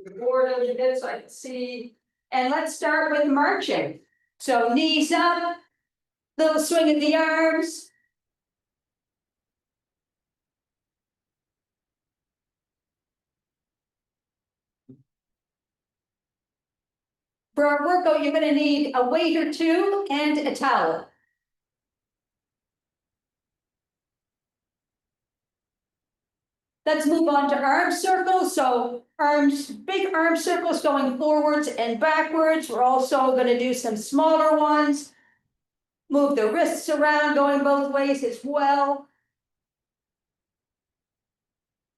the board a little bit so I can see. And let's start with marching. So knees up, little swing of the arms. For our workout, you're going to need a weight or two and a towel. Let's move on to arm circles. So arms, big arm circles going forwards and backwards. We're also going to do some smaller ones. Move the wrists around, going both ways as well.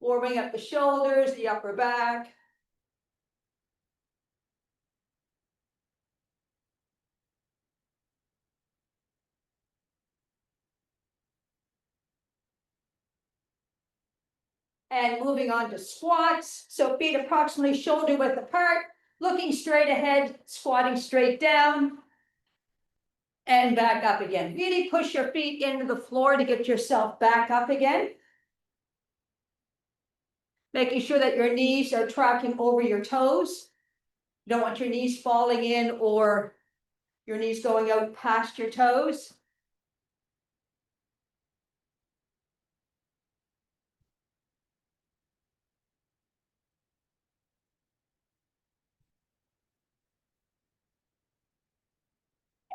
Warming up the shoulders, the upper back. And moving on to squats. So feet approximately shoulder width apart, looking straight ahead, squatting straight down. And back up again. Really push your feet into the floor to get yourself back up again. Making sure that your knees are tracking over your toes. You don't want your knees falling in or your knees going out past your toes.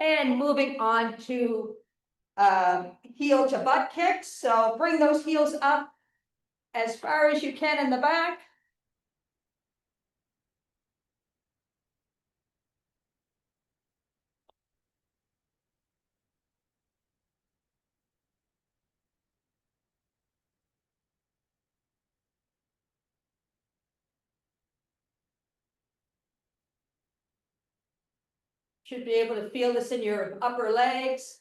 And moving on to heel to butt kicks. So bring those heels up as far as you can in the back. Should be able to feel this in your upper legs.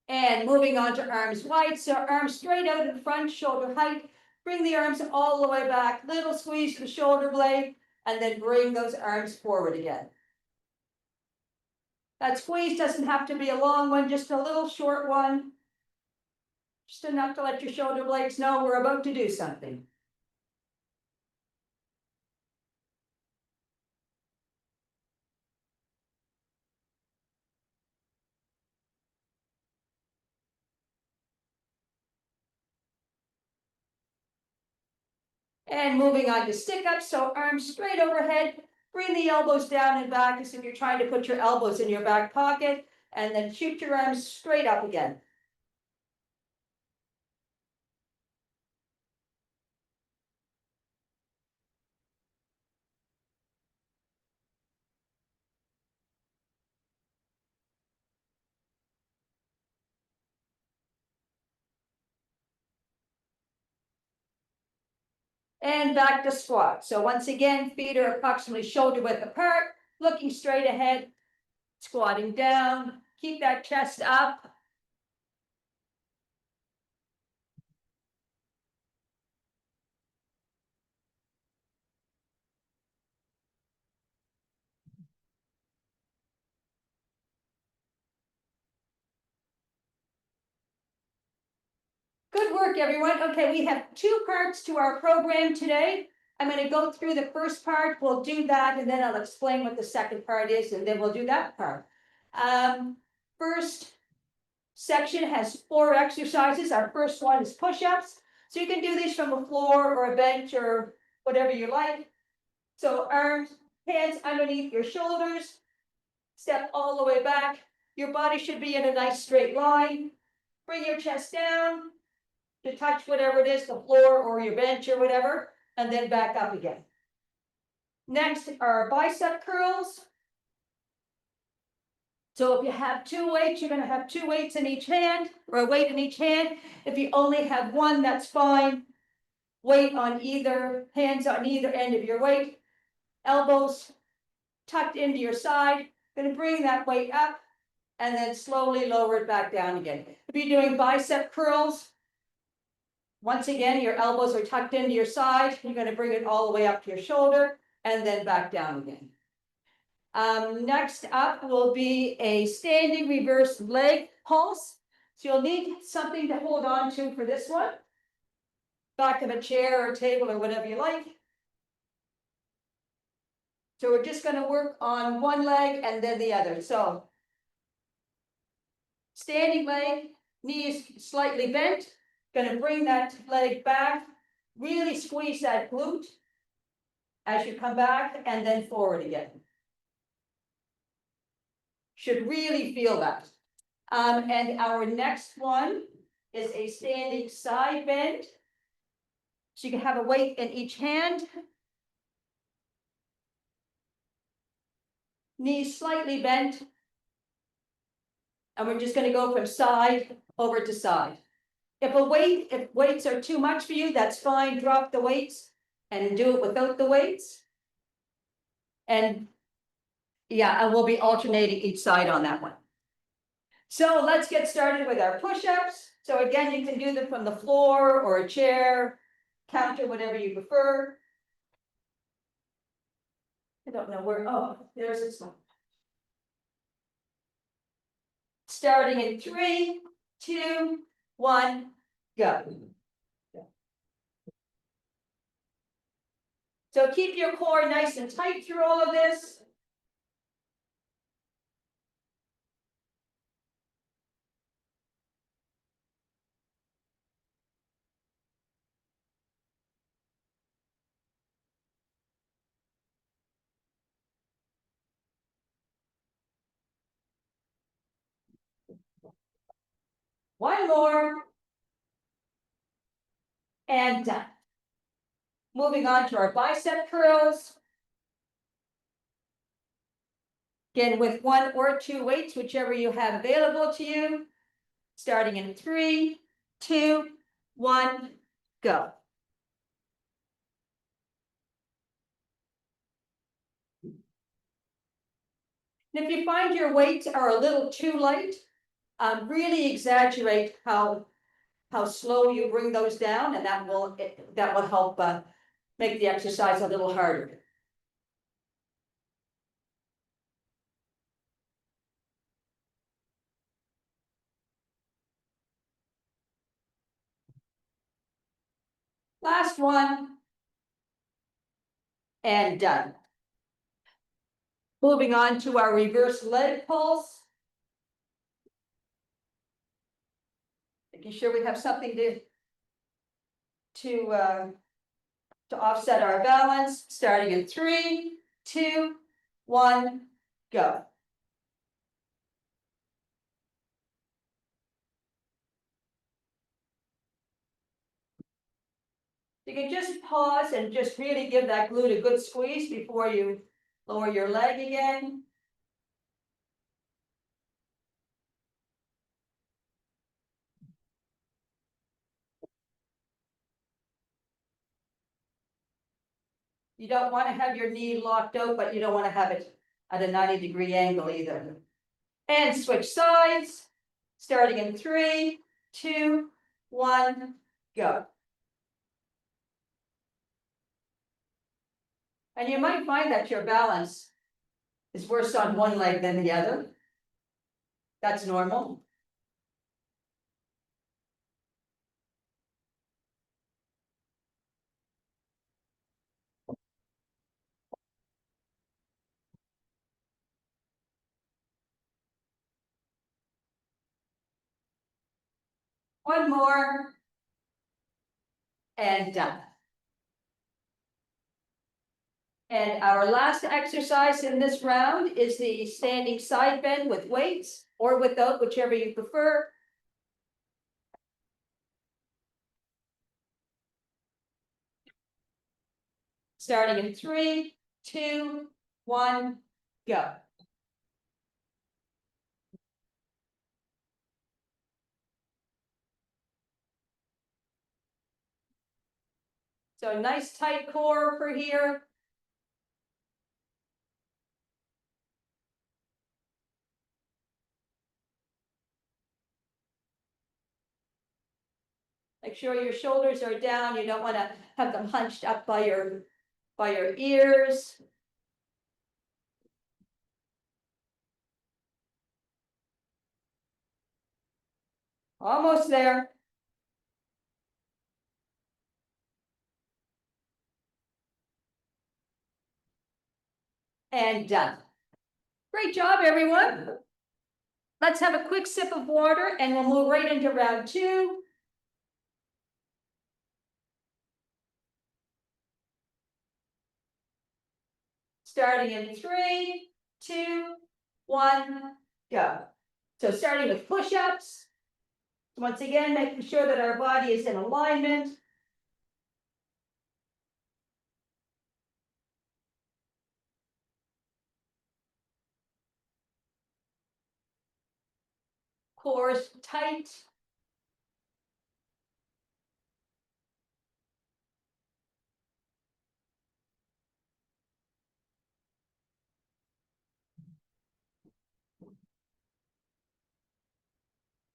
And moving on to arms wide. So arms straight out in front, shoulder height. Bring the arms all the way back. Little squeeze to the shoulder blade. And then bring those arms forward again. That squeeze doesn't have to be a long one, just a little short one. Just enough to let your shoulder blades know we're about to do something. And moving on to stick up, so arms straight overhead, bring the elbows down and back as if you're trying to put your elbows in your back pocket, and then shoot your arms straight up again. And back to squat. So once again, feet are approximately shoulder width apart, looking straight ahead, squatting down, keep that chest up. Good work, everyone. Okay, we have two parts to our program today. I'm going to go through the first part. We'll do that, and then I'll explain what the second part is, and then we'll do that part. First section has 4 exercises. Our first one is push-ups. So you can do these from a floor or a bench or whatever you like. So arms, hands underneath your shoulders. Step all the way back. Your body should be in a nice straight line. Bring your chest down to touch whatever it is, the floor or your bench or whatever, and then back up again. Next are bicep curls. So if you have 2 weights, you're going to have 2 weights in each hand, or a weight in each hand. If you only have 1, that's fine. Weight on either, hands on either end of your weight. Elbows tucked into your side. Going to bring that weight up and then slowly lower it back down again. If you're doing bicep curls, once again, your elbows are tucked into your side. You're going to bring it all the way up to your shoulder and then back down again. Next up will be a standing reverse leg pulse. So you'll need something to hold on to for this one. back of a chair or table or whatever you like. So we're just going to work on one leg and then the other. So standing leg, knees slightly bent, going to bring that leg back, really squeeze that glute as you come back and then forward again. Should really feel that. And our next one is a standing side bend. So you can have a weight in each hand. Knees slightly bent. And we're just going to go from side over to side. If weights are too much for you, that's fine. Drop the weights and do it without the weights. And yeah, and we'll be alternating each side on that one. So let's get started with our push-ups. So again, you can do them from the floor or a chair, counter, whatever you prefer. I don't know where, oh, there's this one. Starting in 3, 2, 1, go. So keep your core nice and tight through all of this. One more. And done. Moving on to our bicep curls. Again, with 1 or 2 weights, whichever you have available to you. Starting in 3, 2, 1, go. And if you find your weights are a little too light, really exaggerate how slow you bring those down, and that will help make the exercise a little harder. Last one, and done. Moving on to our reverse leg pulse. Making sure we have something to offset our balance. Starting in 3, 2, 1, go. You can just pause and just really give that glute a good squeeze before you lower your leg again. You don't want to have your knee locked out, but you don't want to have it at a 90-degree angle either. And switch sides, starting in 3, 2, 1, go. And you might find that your balance is worse on one leg than the other. That's normal. One more, and done. And our last exercise in this round is the standing side bend with weights or without, whichever you prefer. Starting in 3, 2, 1, go. So nice tight core for here. Make sure your shoulders are down. You don't want to have them hunched up by your ears. Almost there. and done. Great job, everyone. Let's have a quick sip of water and we'll move right into round 2. Starting in 3, 2, 1, go. So starting with push-ups. Once again, making sure that our body is in alignment. Core is tight.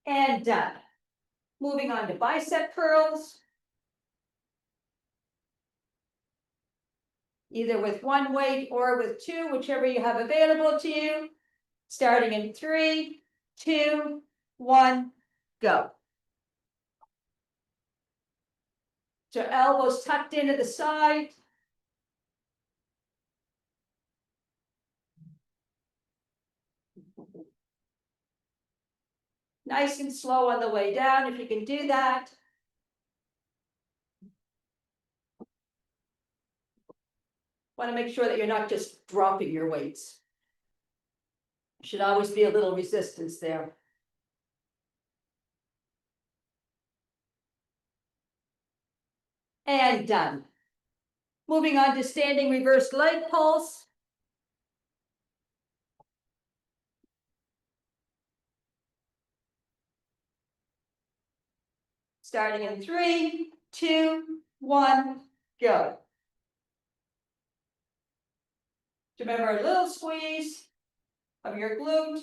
And done. Moving on to bicep curls. Either with one weight or with 2, whichever you have available to you. Starting in 3, 2, 1, go. So elbows tucked into the side. Nice and slow on the way down, if you can do that. Want to make sure that you're not just dropping your weights. Should always be a little resistance there. And done. Moving on to standing reverse leg pulse. Starting in 3, 2, 1, go. Remember a little squeeze of your glute.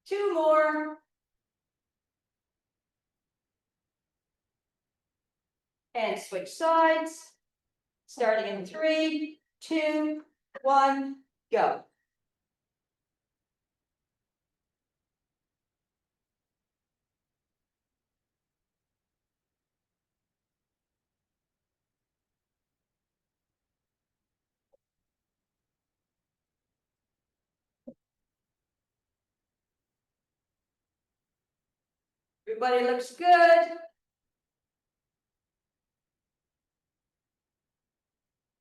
Two more. And switch sides. Starting in 3, 2, 1, go. Everybody looks good.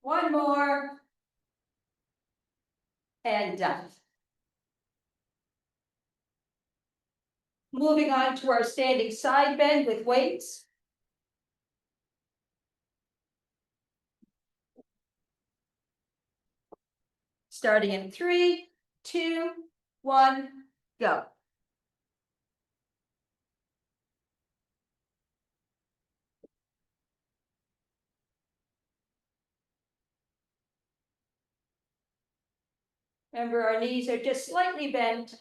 One more. And done. Moving on to our standing side bend with weights. Starting in 3, 2, 1, go. Remember, our knees are just slightly bent.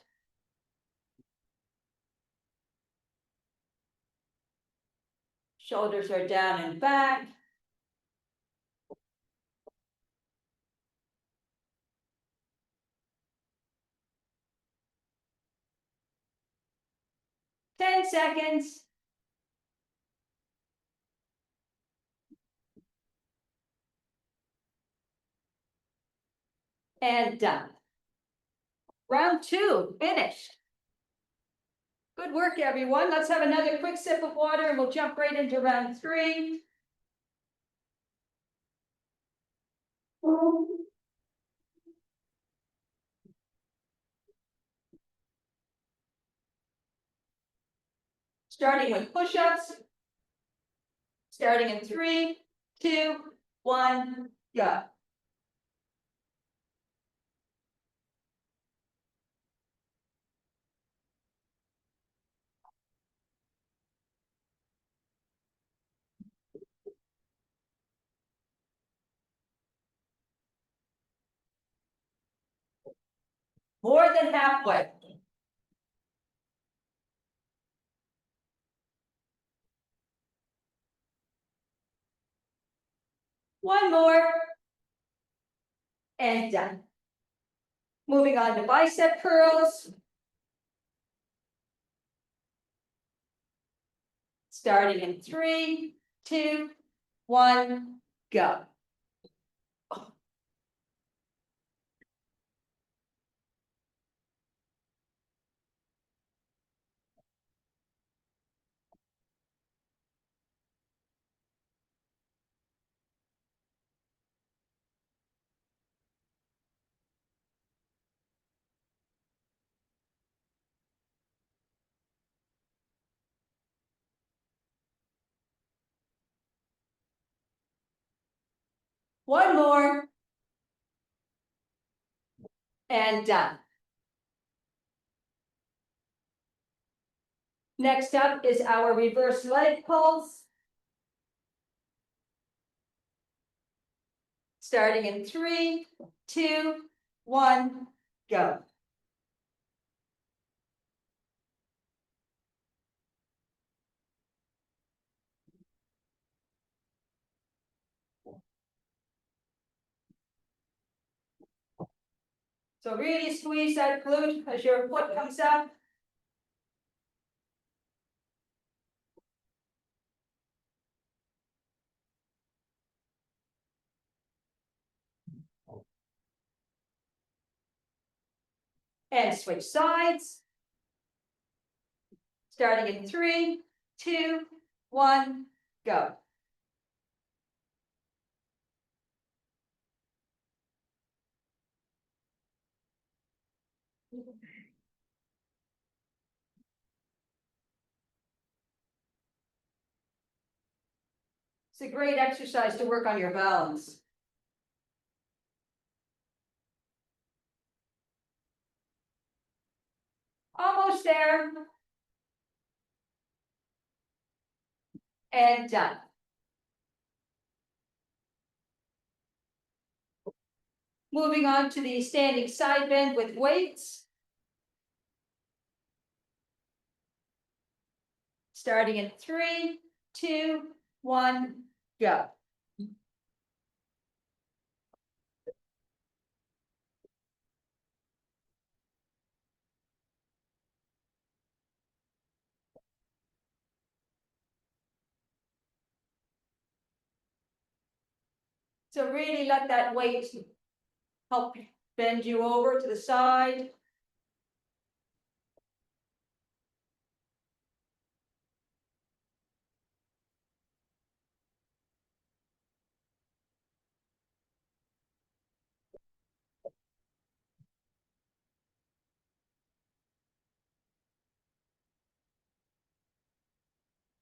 Shoulders are down and back. Ten seconds. And done. Round 2, finished. Good work, everyone. Let's have another quick sip of water and we'll jump right into round 3. Starting with push-ups. Starting in 3, 2, 1, go. More than halfway. One more. And done. Moving on to bicep curls. Starting in 3, 2, 1, go. One more. And done. Next up is our reverse leg pulls. Starting in 3, 2, 1, go. So really squeeze that glute as your foot comes up. And switch sides. Starting in 3, 2, 1, go. It's a great exercise to work on your balance. Almost there. And done. Moving on to the standing side bend with weights. Starting in 3, 2, 1, go. So really let that weight help bend you over to the side.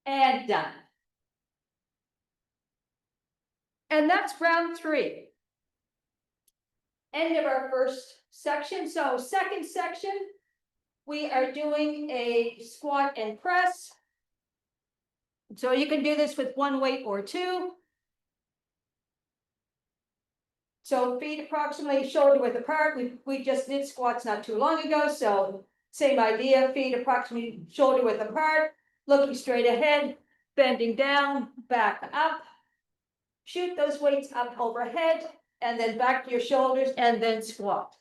And done. And that's round 3. End of our first section. So second section, we are doing a squat and press. So you can do this with one weight or two. So feet approximately shoulder width apart. We just did squats not too long ago, so same idea, feet approximately shoulder width apart, looking straight ahead, bending down, back up. Shoot those weights up overhead, and then back to your shoulders, and then squat.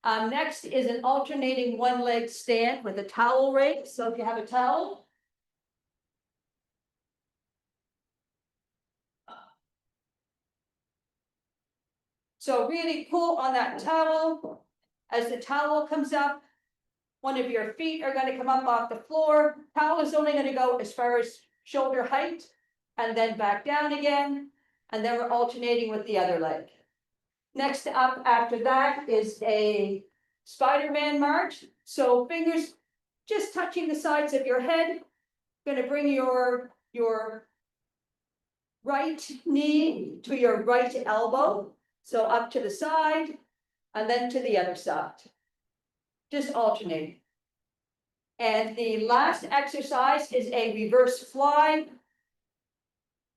Next is an alternating one leg stand with a towel rake. So if you have a towel. So really pull on that towel. As the towel comes up, one of your feet are going to come up off the floor. Towel is only going to go as far as shoulder height, and then back down again. And then we're alternating with the other leg. Next up after that is a Spider-Man march. So fingers just touching the sides of your head. Going to bring your right knee to your right elbow. So up to the side and then to the other side. Just alternating. And the last exercise is a reverse fly.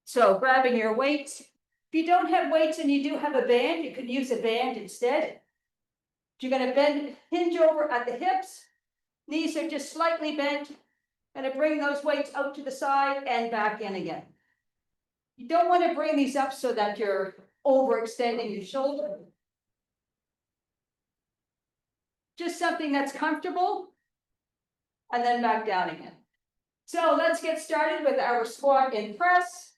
So grabbing your weights. If you don't have weights and you do have a band, you can use a band instead. You're going to bend, hinge over at the hips. Knees are just slightly bent. Going to bring those weights out to the side and back in again. You don't want to bring these up so that you're overextending your shoulder. Just something that's comfortable, and then back down again. So let's get started with our squat and press.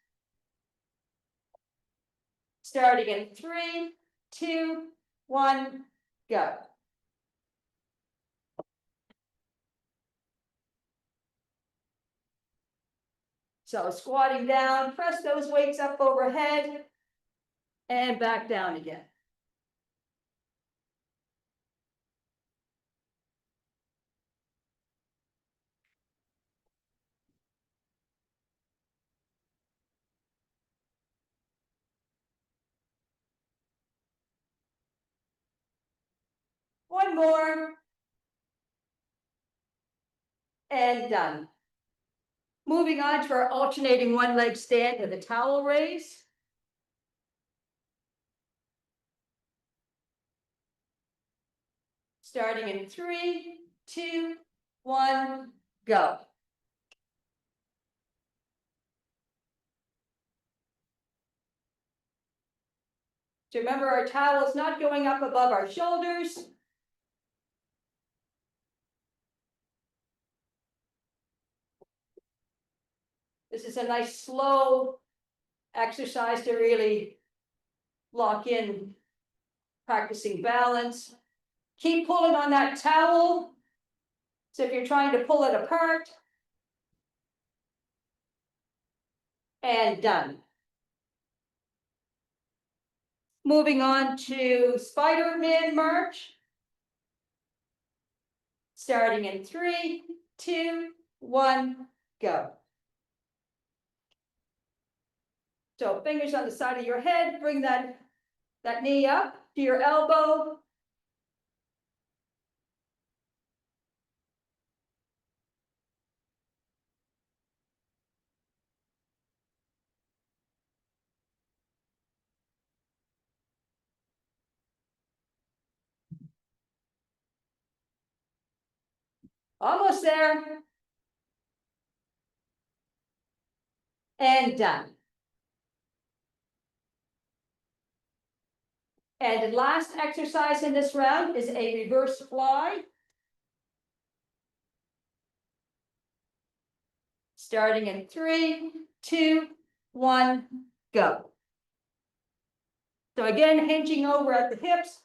Starting in 3, 2, 1, go. So squatting down, press those weights up overhead, and back down again. One more. And done. Moving on to our alternating one leg stand with a towel raise. Starting in 3, 2, 1, go. So remember, our towel is not going up above our shoulders. This is a nice slow exercise to really lock in practicing balance. Keep pulling on that towel. So if you're trying to pull it apart, and done. Moving on to Spider-Man march. Starting in 3, 2, 1, go. So fingers on the side of your head, bring that knee up to your elbow. Almost there. And done. And the last exercise in this round is a reverse fly. Starting in 3, 2, 1, go. So again, hinging over at the hips.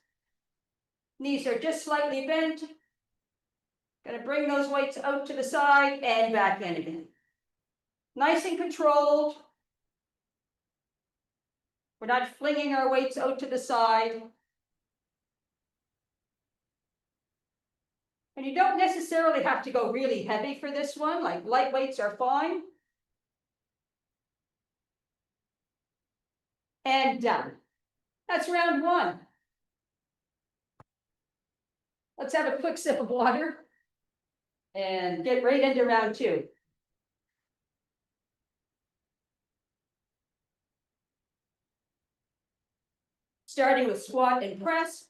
Knees are just slightly bent. Going to bring those weights out to the side and back in again. Nice and controlled. We're not flinging our weights out to the side. And you don't necessarily have to go really heavy for this one, like light weights are fine. And done. That's round 1. Let's have a quick sip of water and get right into round 2. Starting with squat and press.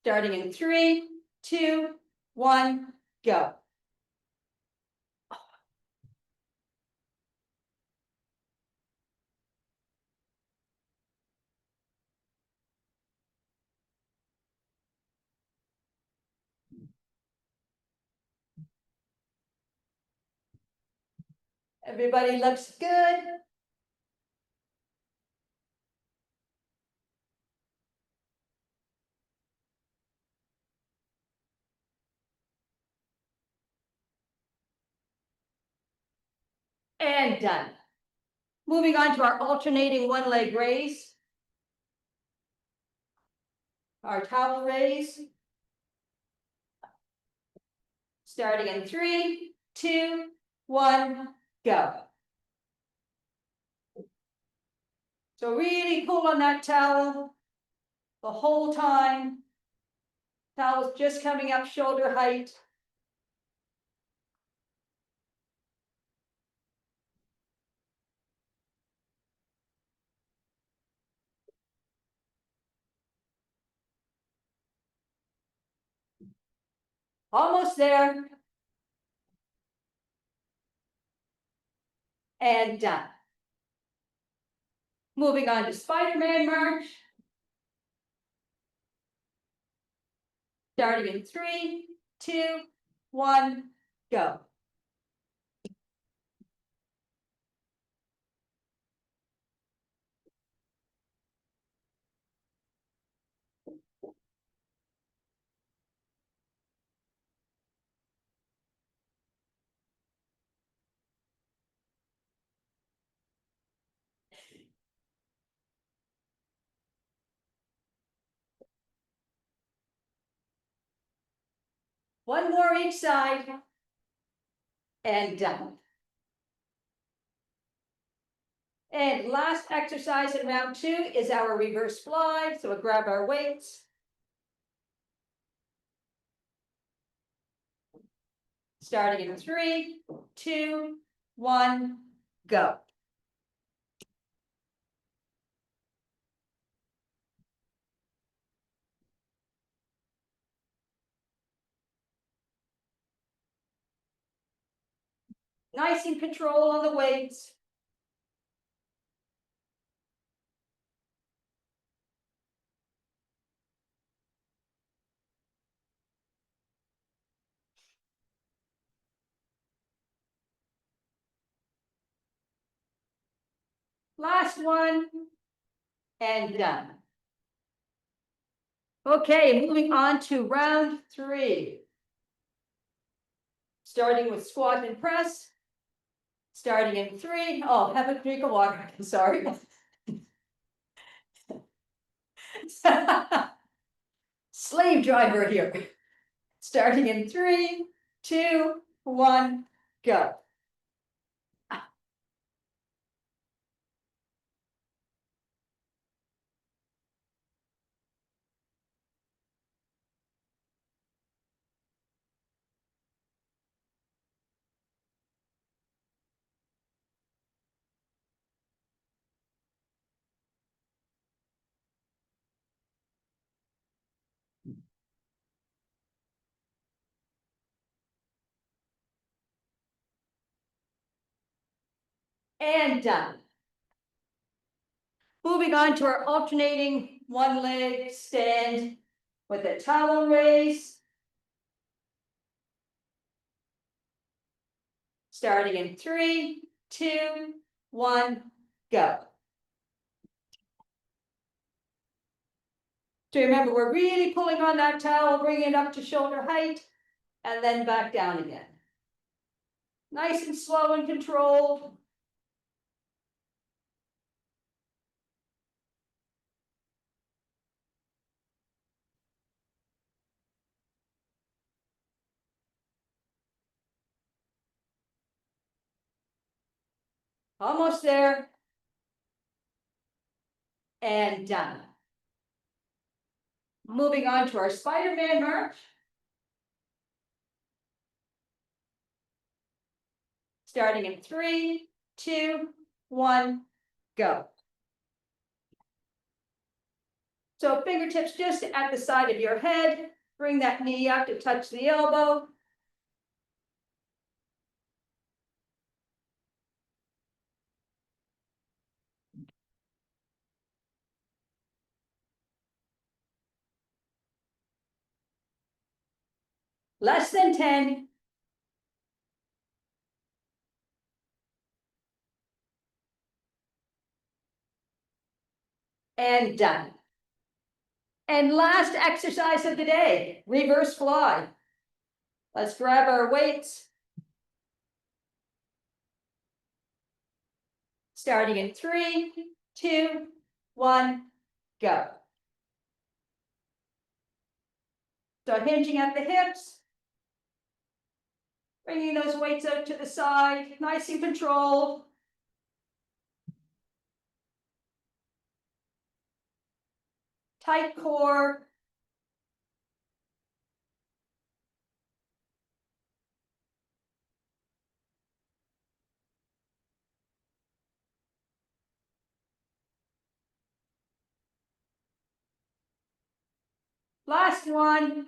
Starting in 3, 2, 1, go. Everybody looks good. And done. Moving on to our alternating one leg raise. Our towel raise. Starting in 3, 2, 1, go. So really pull on that towel the whole time. Towel's just coming up shoulder height. Almost there. and done. Moving on to Spider-Man march. Starting in 3, 2, 1, go. One more each side, and done. And last exercise in round 2 is our reverse fly. So we'll grab our weights. Starting in 3, 2, 1, go. Nice and control on the weights. Last one, and done. Okay, moving on to round 3. Starting with squat and press. Starting in 3. Oh, have a drink of water. Sorry. Slave driver here. Starting in 3, 2, 1, go. And done. Moving on to our alternating one leg stand with a towel raise. Starting in 3, 2, 1, go. So remember, we're really pulling on that towel, bringing it up to shoulder height, and then back down again. Nice and slow and controlled. Almost there. And done. Moving on to our Spider-Man march. Starting in 3, 2, 1, go. So fingertips just at the side of your head. Bring that knee up to touch the elbow. Less than 10. And done. And last exercise of the day, reverse fly. Let's grab our weights. Starting in 3, 2, 1, go. So hinging at the hips. Bringing those weights out to the side, nice and controlled. Tight core. Last one.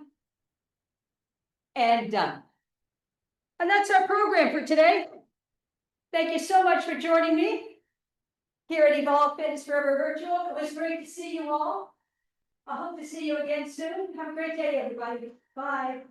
And done. And that's our program for today. Thank you so much for joining me here at Evolve Fitness Forever Virtual. It was great to see you all. I hope to see you again soon. Have a great day, everybody. Bye.